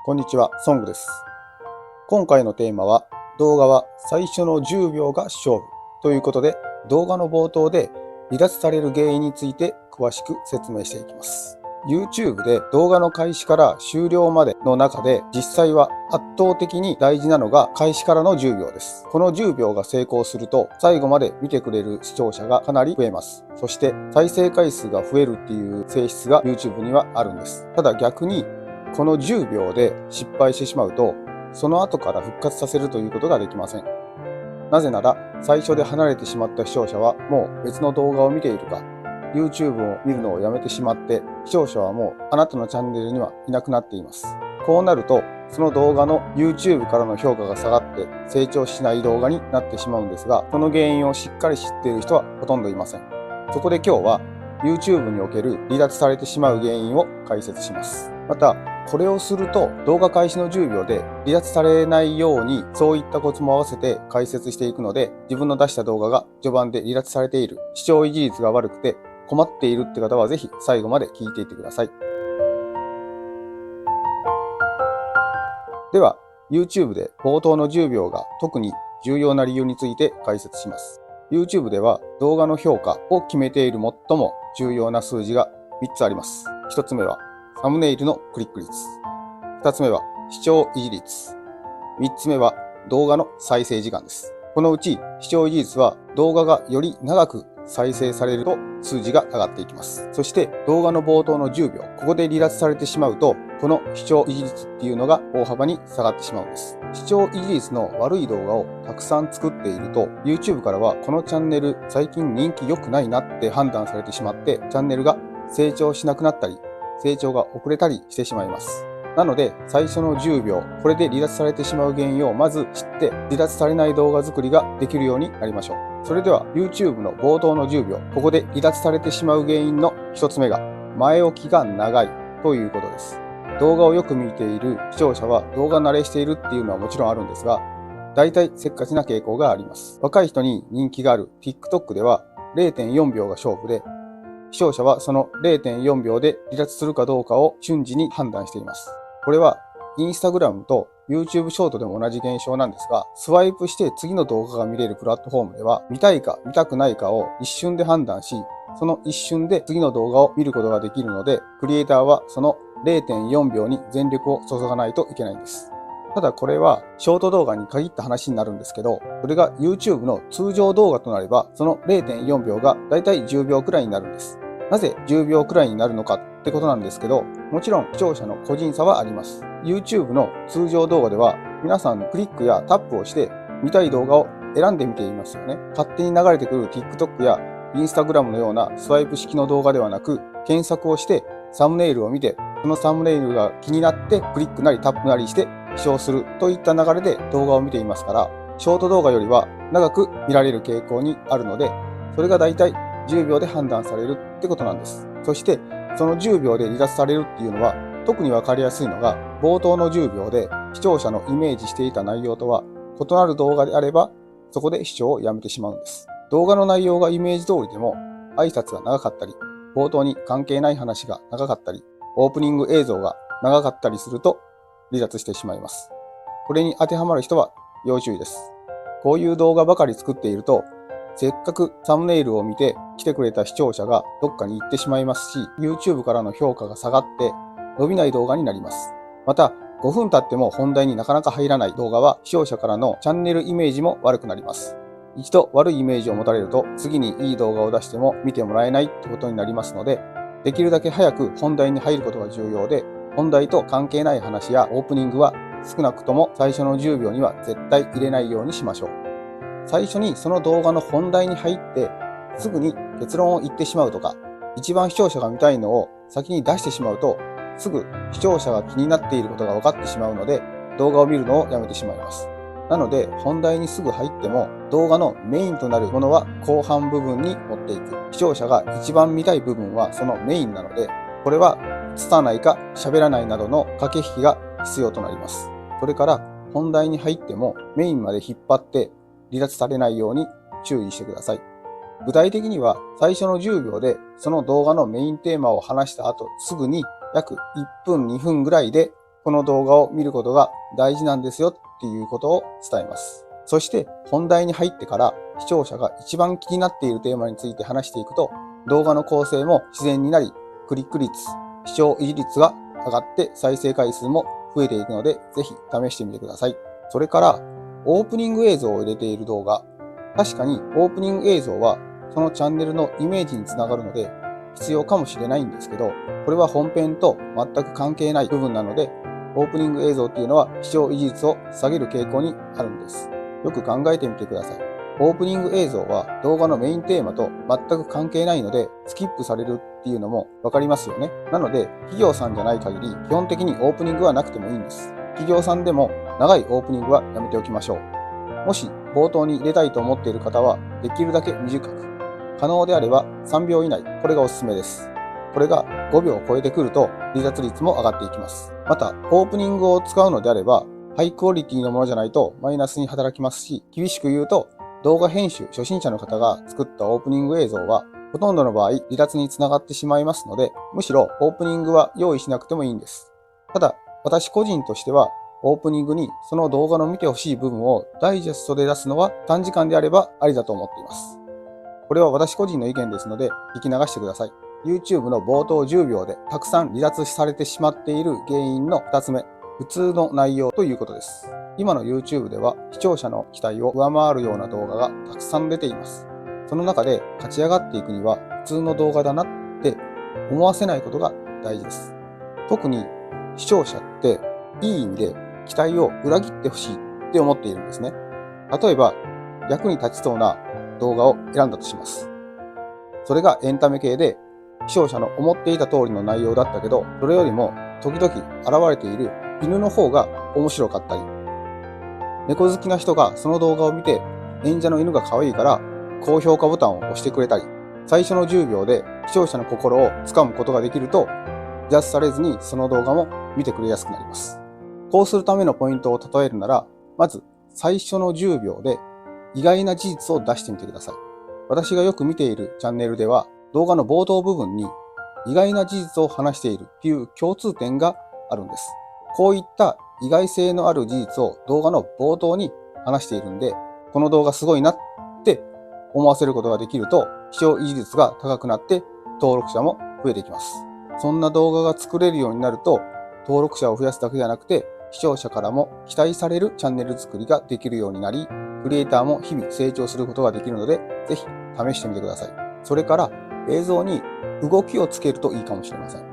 こんにちは、ソングです。今回のテーマは、動画は最初の10秒が勝負ということで、動画の冒頭で離脱される原因について詳しく説明していきます。YouTube で動画の開始から終了までの中で、実際は圧倒的に大事なのが開始からの10秒です。この10秒が成功すると、最後まで見てくれる視聴者がかなり増えます。そして再生回数が増えるっていう性質が YouTube にはあるんです。ただ逆に、この10秒で失敗してしまうと、その後から復活させるということができません。なぜなら、最初で離れてしまった視聴者はもう別の動画を見ているか、YouTube を見るのをやめてしまって、視聴者はもうあなたのチャンネルにはいなくなっています。こうなると、その動画の YouTube からの評価が下がって成長しない動画になってしまうんですが、その原因をしっかり知っている人はほとんどいません。そこで今日は YouTube における離脱されてしまう原因を解説します。また、これをすると動画開始の10秒で離脱されないようにそういったコツも合わせて解説していくので、自分の出した動画が序盤で離脱されている、視聴維持率が悪くて困っているって方はぜひ最後まで聞いていってください。では YouTube で冒頭の10秒が特に重要な理由について解説します。 YouTube では動画の評価を決めている最も重要な数字が3つあります。1つ目はサムネイルのクリック率。2つ目は視聴維持率。3つ目は動画の再生時間です。このうち視聴維持率は動画がより長く再生されると数字が上がっていきます。そして動画の冒頭の10秒、ここで離脱されてしまうと、この視聴維持率っていうのが大幅に下がってしまうんです。視聴維持率の悪い動画をたくさん作っていると、YouTube からはこのチャンネル最近人気良くないなって判断されてしまって、チャンネルが成長しなくなったり、成長が遅れたりしてしまいます。なので、最初の10秒、これで離脱されてしまう原因をまず知って、離脱されない動画作りができるようになりましょう。それでは、YouTube の冒頭の10秒、ここで離脱されてしまう原因の1つ目が、前置きが長いということです。動画をよく見ている視聴者は動画慣れしているっていうのはもちろんあるんですが、大体せっかちな傾向があります。若い人に人気がある TikTok では 0.4 秒が勝負で、視聴者はその 0.4 秒で離脱するかどうかを瞬時に判断しています。これは Instagram と YouTube ショートでも同じ現象なんですが、スワイプして次の動画が見れるプラットフォームでは、見たいか見たくないかを一瞬で判断し、その一瞬で次の動画を見ることができるので、クリエイターはその 0.4 秒に全力を注がないといけないんです。ただこれはショート動画に限った話になるんですけど、それが YouTube の通常動画となれば、その 0.4 秒がだいたい10秒くらいになるんです。なぜ10秒くらいになるのかってことなんですけど、もちろん視聴者の個人差はあります。YouTube の通常動画では、皆さんクリックやタップをして見たい動画を選んでみていますよね。勝手に流れてくる TikTok や Instagram のようなスワイプ式の動画ではなく、検索をしてサムネイルを見て、そのサムネイルが気になってクリックなりタップなりして視聴するといった流れで動画を見ていますから、ショート動画よりは長く見られる傾向にあるので、それがだいたい10秒で判断されるってことなんです。そして、その10秒で離脱されるっていうのは、特にわかりやすいのが、冒頭の10秒で視聴者のイメージしていた内容とは異なる動画であれば、そこで視聴をやめてしまうんです。動画の内容がイメージ通りでも、挨拶が長かったり、冒頭に関係ない話が長かったり、オープニング映像が長かったりすると離脱してしまいます。これに当てはまる人は要注意です。こういう動画ばかり作っていると、せっかくサムネイルを見て来てくれた視聴者がどっかに行ってしまいますし、YouTube からの評価が下がって伸びない動画になります。また、5分経っても本題になかなか入らない動画は視聴者からのチャンネルイメージも悪くなります。一度悪いイメージを持たれると、次にいい動画を出しても見てもらえないってことになりますので、できるだけ早く本題に入ることが重要で、本題と関係ない話やオープニングは少なくとも最初の10秒には絶対入れないようにしましょう。最初にその動画の本題に入ってすぐに結論を言ってしまうとか、一番視聴者が見たいのを先に出してしまうと、すぐ視聴者が気になっていることが分かってしまうので、動画を見るのをやめてしまいます。なので、本題にすぐ入っても、動画のメインとなるものは後半部分に持っていく。視聴者が一番見たい部分はそのメインなので、これは映さないか喋らないなどの駆け引きが必要となります。それから本題に入ってもメインまで引っ張って離脱されないように注意してください。具体的には最初の10秒でその動画のメインテーマを話した後すぐに約1分2分ぐらいでこの動画を見ることが大事なんですよっていうことを伝えます。そして本題に入ってから視聴者が一番気になっているテーマについて話していくと、動画の構成も自然になり、クリック率、視聴維持率が上がって再生回数も増えていくので、ぜひ試してみてください。それから、オープニング映像を入れている動画。確かにオープニング映像はそのチャンネルのイメージにつながるので必要かもしれないんですけど、これは本編と全く関係ない部分なので、オープニング映像っていうのは視聴維持率を下げる傾向にあるんです。よく考えてみてください。オープニング映像は動画のメインテーマと全く関係ないので、スキップされるっていうのもわかりますよね。なので、企業さんじゃない限り、基本的にオープニングはなくてもいいんです。企業さんでも長いオープニングはやめておきましょう。もし冒頭に入れたいと思っている方は、できるだけ短く、可能であれば3秒以内、これがおすすめです。これが5秒を超えてくると離脱率も上がっていきます。また、オープニングを使うのであれば、ハイクオリティのものじゃないとマイナスに働きますし、厳しく言うと、動画編集初心者の方が作ったオープニング映像は、ほとんどの場合離脱につながってしまいますので、むしろオープニングは用意しなくてもいいんです。ただ、私個人としては、オープニングにその動画の見てほしい部分をダイジェストで出すのは短時間であればありだと思っています。これは私個人の意見ですので、聞き流してください。YouTube の冒頭10秒でたくさん離脱されてしまっている原因の2つ目、普通の内容ということです。今の YouTube では視聴者の期待を上回るような動画がたくさん出ています。その中で勝ち上がっていくには普通の動画だなって思わせないことが大事です。特に視聴者っていい意味で期待を裏切ってほしいって思っているんですね。例えば役に立ちそうな動画を選んだとします。それがエンタメ系で視聴者の思っていた通りの内容だったけど、それよりも時々現れている犬の方が面白かったり、猫好きな人がその動画を見て演者の犬が可愛いから高評価ボタンを押してくれたり、最初の10秒で視聴者の心をつかむことができると、ジャッジされずにその動画も見てくれやすくなります。こうするためのポイントを例えるなら、まず最初の10秒で意外な事実を出してみてください。私がよく見ているチャンネルでは、動画の冒頭部分に意外な事実を話しているっていう共通点があるんです。こういった意外性のある事実を動画の冒頭に話しているんで、この動画すごいなって思わせることができると、視聴維持率が高くなって登録者も増えていきます。そんな動画が作れるようになると、登録者を増やすだけじゃなくて、視聴者からも期待されるチャンネル作りができるようになり、クリエイターも日々成長することができるので、ぜひ試してみてください。それから映像に動きをつけるといいかもしれません。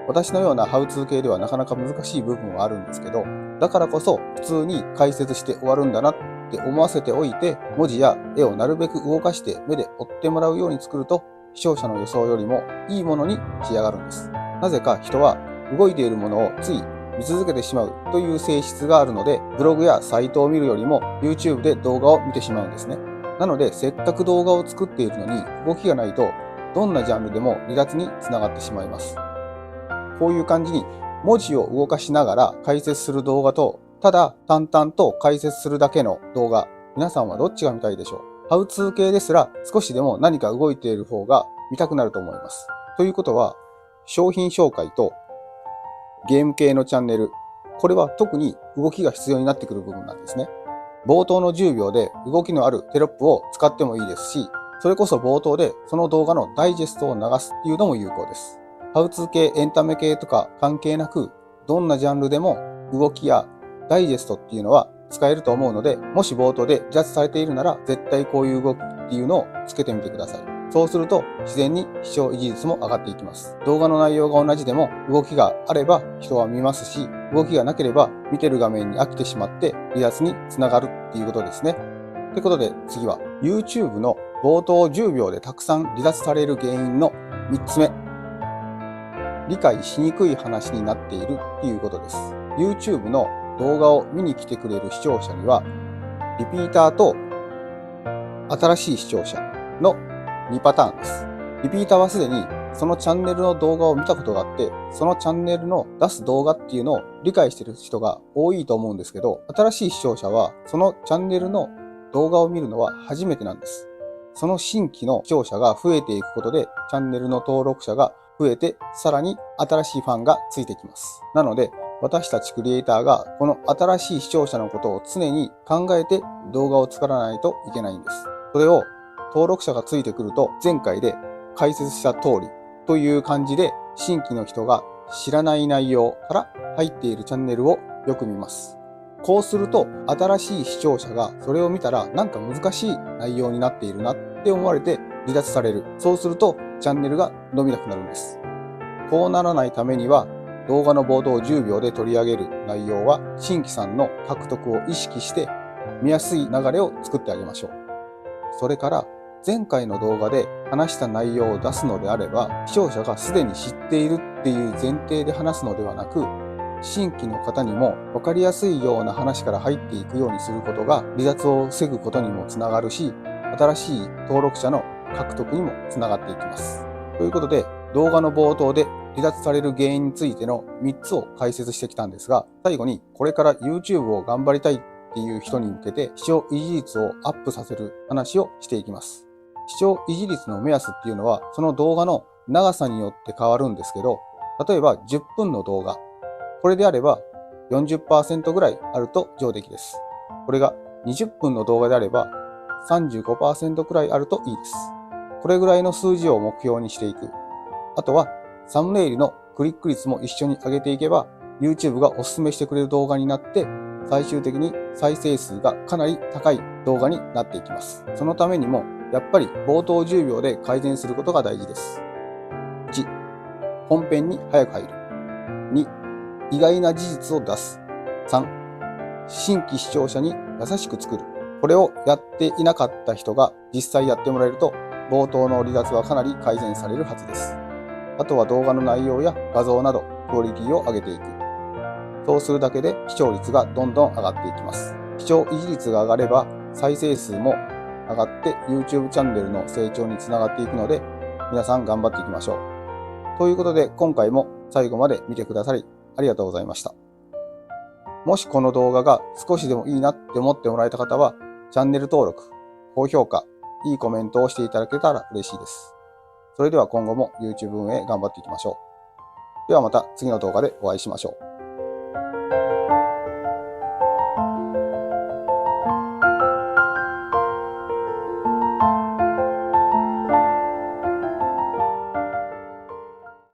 私のようなハウツー系ではなかなか難しい部分はあるんですけど、だからこそ普通に解説して終わるんだなって思わせておいて、文字や絵をなるべく動かして目で追ってもらうように作ると、視聴者の予想よりもいいものに仕上がるんです。なぜか人は動いているものをつい見続けてしまうという性質があるので、ブログやサイトを見るよりも YouTube で動画を見てしまうんですね。なので、せっかく動画を作っているのに動きがないと、どんなジャンルでも離脱につながってしまいます。こういう感じに文字を動かしながら解説する動画と、ただ淡々と解説するだけの動画、皆さんはどっちが見たいでしょう？ハウツー系ですら少しでも何か動いている方が見たくなると思います。ということは、商品紹介とゲーム系のチャンネル、これは特に動きが必要になってくる部分なんですね。冒頭の10秒で動きのあるテロップを使ってもいいですし、それこそ冒頭でその動画のダイジェストを流すっていうのも有効です。ハウツー系、エンタメ系とか関係なく、どんなジャンルでも動きやダイジェストっていうのは使えると思うので、もし冒頭でジャッジされているなら、絶対こういう動きっていうのをつけてみてください。そうすると自然に視聴維持率も上がっていきます。動画の内容が同じでも動きがあれば人は見ますし、動きがなければ見てる画面に飽きてしまって離脱につながるっていうことですね。ということで次は YouTube の冒頭10秒でたくさん離脱される原因の3つ目。理解しにくい話になっているっていうことです。YouTube の動画を見に来てくれる視聴者には、リピーターと新しい視聴者の2パターンです。リピーターはすでにそのチャンネルの動画を見たことがあって、そのチャンネルの出す動画っていうのを理解している人が多いと思うんですけど、新しい視聴者はそのチャンネルの動画を見るのは初めてなんです。その新規の視聴者が増えていくことで、チャンネルの登録者が増えて、さらに新しいファンがついてきます。なので、私たちクリエイターがこの新しい視聴者のことを常に考えて動画を作らないといけないんです。それを登録者がついてくると前回で解説した通りという感じで新規の人が知らない内容から入っているチャンネルをよく見ます。こうすると新しい視聴者がそれを見たらなんか難しい内容になっているなって思われて離脱される。そうするとチャンネルが伸びなくなるんです。こうならないためには動画の冒頭10秒で取り上げる内容は新規さんの獲得を意識して見やすい流れを作ってあげましょう。それから前回の動画で話した内容を出すのであれば視聴者がすでに知っているっていう前提で話すのではなく新規の方にも分かりやすいような話から入っていくようにすることが離脱を防ぐことにもつながるし新しい登録者の獲得にもつながっていきます。ということで動画の冒頭で離脱される原因についての3つを解説してきたんですが最後にこれから YouTube を頑張りたいっていう人に向けて視聴維持率をアップさせる話をしていきます。視聴維持率の目安っていうのはその動画の長さによって変わるんですけど例えば10分の動画これであれば 40% ぐらいあると上出来です。これが20分の動画であれば 35% くらいあるといいです。これぐらいの数字を目標にしていく。あとはサムネイルのクリック率も一緒に上げていけば YouTube がおすすめしてくれる動画になって最終的に再生数がかなり高い動画になっていきます。そのためにもやっぱり冒頭10秒で改善することが大事です。1、本編に早く入る。2、意外な事実を出す。3、新規視聴者に優しく作る。これをやっていなかった人が実際やってもらえると冒頭の離脱はかなり改善されるはずです。あとは動画の内容や画像などクオリティを上げていく。そうするだけで視聴率がどんどん上がっていきます。視聴維持率が上がれば再生数も上がって YouTube チャンネルの成長につながっていくので皆さん頑張っていきましょう。ということで今回も最後まで見てくださりありがとうございました。もしこの動画が少しでもいいなって思ってもらえた方はチャンネル登録、高評価、いいコメントをしていただけたら嬉しいです。それでは今後も YouTube 運営頑張っていきましょう。ではまた次の動画でお会いしましょう。